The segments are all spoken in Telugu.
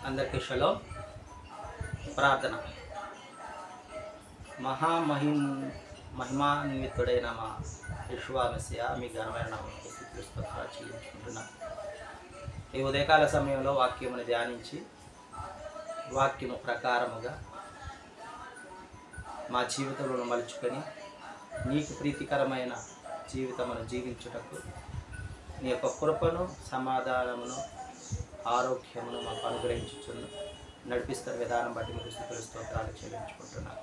అందరికీ షలోమ్. ప్రార్థన. మహిమాన్వితుడైన మా యెషువా మెస్సియా మీ ఘనమైన నామమునకు స్తుతులు స్తోత్రాలు చెల్లించుకుంటున్నాను. ఈ ఉదయకాల సమయంలో వాక్యమును ధ్యానించి వాక్యము ప్రకారముగా మా జీవితంలో మలుచుకొని నీకు ప్రీతికరమైన జీవితమును జీవించుటకు నీ యొక్క కృపను, సమాధానమును, ఆరోగ్యమును మాకు అనుగ్రహించుచున్న నడిపిస్తున్న విధానం బట్టి మీకు స్తుతులు స్తోత్రాలు చెల్లించుకుంటున్నాను.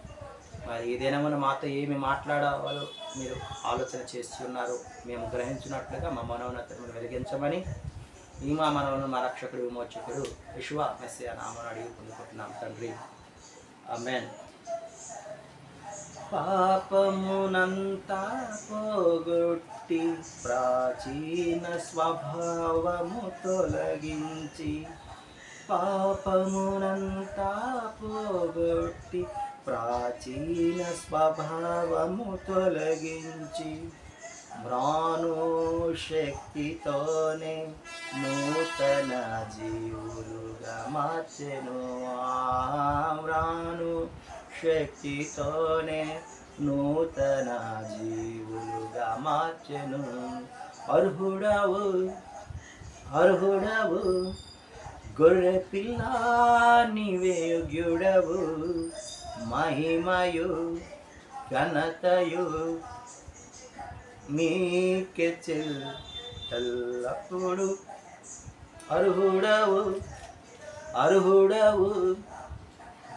మరి ఈ దినమున మాతో ఏమి మాట్లాడాలో మీరు ఆలోచన చేసి ఉన్నారు. మేము గ్రహించినట్లుగా మా మనోన్నతను వెలిగించమని ఈ మా మనవులను మా రక్షకుడు విమోచకుడు యెషువా మెస్సియా నామమున అడిగి పొందుకుంటున్నాం తండ్రి, ఆమేన్. పాపమునంతా పోగొట్టి ప్రాచీన స్వభావము తొలగించి, పాపమునంతా పోగొట్టి ప్రాచీన స్వభావము తొలగించి, మ్రాను శక్తితోనే నూతన జీవులుగా మార్చెను. మ్రాను శక్తితోనే నూతన జీవులుగా మార్చెను. అర్హుడవు అర్హుడవు గొర్రె పిల్ల నీవే యోగ్యుడవు, మహిమయు ఘనతయు నీకే ఎల్లప్పుడు. అర్హుడవు అర్హుడవు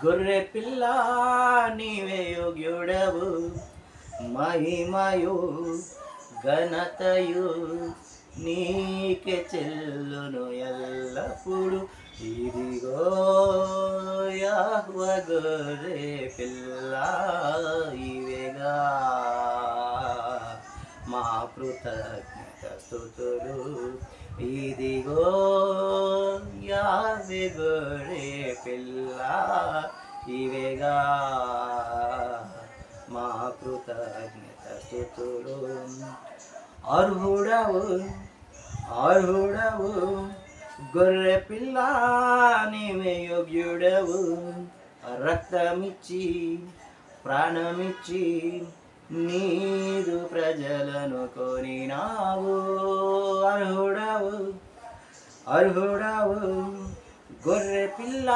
గొర్రె పిల్ల నీవే యోగ్యుడవు, మహిమయు ఘనతయు నీకే చెల్లును ఎల్లప్పుడు. ఇదిగో యెహోవా గొర్రె పిల్ల, ఇవేగా మా కృతజ్ఞత స్తుతులు. ఇదిగో యావే గొర్రె పిల్ల, ఇవేగా మా కృతజ్ఞత స్తుతులు. అర్హుడవు అర్హుడవు గొర్రె పిల్ల నీవే యోగ్యుడవు, రక్తమిచ్చి ప్రాణమిచ్చి నీదు ప్రజలను కొనినావు. అర్హుడవు అర్హుడవు గొర్రె పిల్ల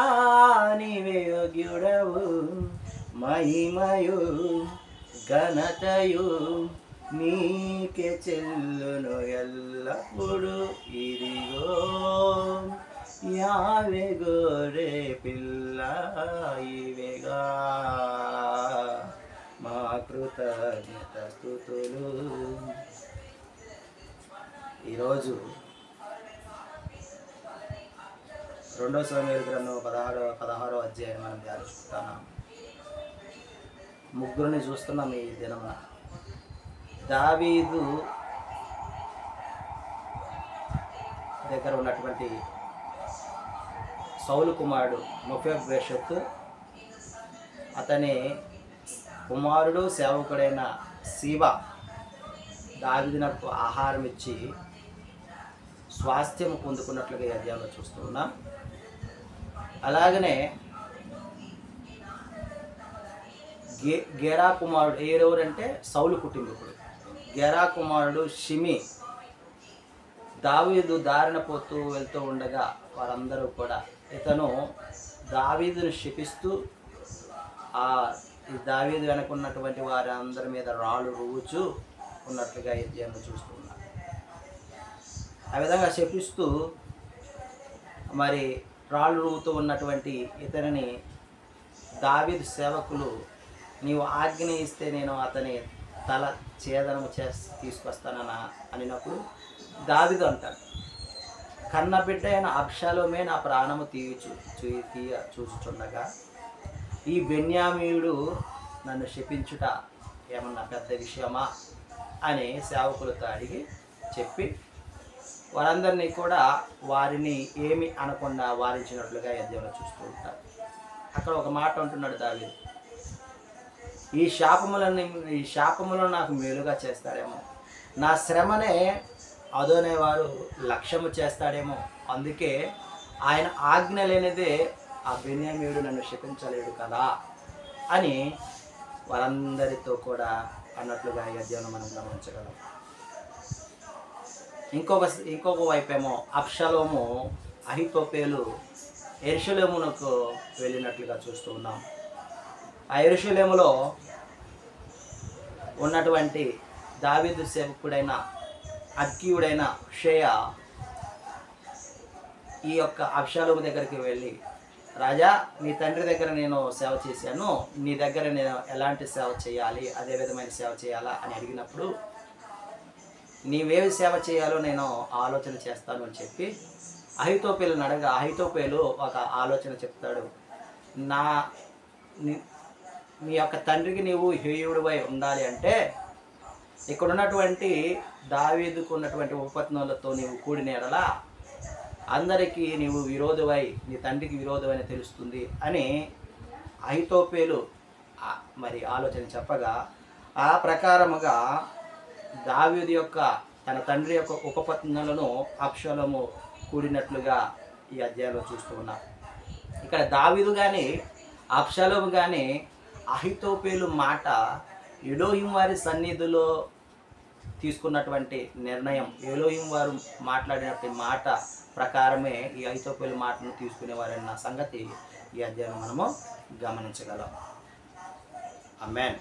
నీవే యోగ్యుడవు, మహిమయు ఘనతయు నీకే చెల్లును ఎల్లప్పుడు. ఇదిగో యావే గొర్రె పిల్ల, ఇవేగా మా కృతజ్ఞత స్తుతులు. ఈరోజు 2 సమూయేలు గ్రంథం 16వ అధ్యాయం మనం ధ్యానిస్తున్నాం. ముగ్గురిని చూస్తున్నాం ఈ దినమున. దావీదు దగ్గర ఉన్నటువంటి సౌలు కుమారుడు మెఫీబోషెత్, అతని కుమారుడు సేవకుడైన సీబా దావీదునకు ఆహారం ఇచ్చి స్వాస్థ్యం పొందుకున్నట్లుగా ఈ అధ్యాయంలో చూస్తూ ఉన్నాం. అలాగనే గెరా కుమారుడు ఎవరంటే సౌలు కుటుంబీకుడు. గెరా కుమారుడు షిమి దావీదు దారిన పోతూ వెళ్తూ ఉండగా వారందరూ కూడా ఇతను దావీదును శపిస్తూ ఈ దావీదు వెనుకున్నటువంటి వారి అందరి మీద రాళ్ళు రువ్వుచూ ఉన్నట్లుగా ఈ అధ్యాయంలో చూస్తూ ఉన్నారు. ఆ విధంగా శపిస్తూ మరి రాళ్ళు రువ్వుతూ ఉన్నటువంటి ఇతనిని దావీదు సేవకులు, నీవు ఆజ్ఞ ఇస్తే నేను అతని తల ఛేదనము చేసి తీసుకొస్తానని అనినప్పుడు దావీదు అంటాడు, కన్న బిడ్డ అయిన అబ్షాలోమే నా ప్రాణము చూచుచుండగా ఈ బెన్యామీయుడు నన్ను శపించుట ఏమన్నా పెద్ద విషయమా అని సేవకులతో అడిగి చెప్పి వారందరినీ కూడా వారిని ఏమి అనకుండా వారించినట్లుగా యెహోవా చూస్తూ ఉంటారు. అక్కడ ఒక మాట అంటున్నాడు దావీదు, ఈ శాపములను నాకు మేలుగా చేస్తాడేమో, నా శ్రమనే అదోనేవారు లక్ష్యము చేస్తాడేమో, అందుకే ఆయన ఆజ్ఞ లేనిదే ఆ బెన్యామీనుడు నన్ను శపించలేడు కదా అని వారందరితో కూడా అన్నట్లుగా ఈ అధ్యాయం మనం గమనించగలం. ఇంకొక వైపేమో అబ్షలోము అహీతోపెలు యెరూషలేమునకు వెళ్ళినట్లుగా చూస్తూ ఉన్నాం. ఆ యెరూషలేములో ఉన్నటువంటి దావీదు సేవకుడైన అర్కీయుడైన హుషేయ ఈ యొక్క అబ్షలోము దగ్గరికి వెళ్ళి, రాజా, నీ తండ్రి దగ్గర నేను సేవ చేశాను, నీ దగ్గర నేను ఎలాంటి సేవ చేయాలి, అదే విధమైన సేవ చేయాలా అని అడిగినప్పుడు, నీవేవి సేవ చేయాలో నేను ఆలోచన చేస్తాను అని చెప్పి అహీతోపెలుని అడగా అహీతోపెలు ఒక ఆలోచన చెప్తాడు. నీ యొక్క తండ్రికి నీవు హేయుడివై ఉండాలి అంటే ఇక్కడ ఉన్నటువంటి దావీదుకు ఉన్నటువంటి ఉపపత్నులతో నీవు కూడిన ఎడల అందరికీ నీవు విరోధవై, నీ తండ్రికి విరోధమై తెలుస్తుంది అని అహీతోపెలు మరి ఆలోచన చెప్పగా, ఆ ప్రకారముగా దావీదు యొక్క తన తండ్రి యొక్క ఉపపత్నులను అబ్షలోము కూడినట్లుగా ఈ అధ్యాయంలో చూస్తూ ఉన్నాం. ఇక్కడ దావీదు కానీ అబ్షలోము కానీ అహీతోపెలు మాట ఎలోహిం వారి సన్నిధిలో తీసుకున్నటువంటి నిర్ణయం, ఎలోహిం వారు మాట్లాడినటువంటి మాట ప్రకారమే ఈ అహీతోపెలు మాటను తీసుకునేవారన్న సంగతి ఈ అధ్యాయం మనము గమనించగలం. ఆమేన్.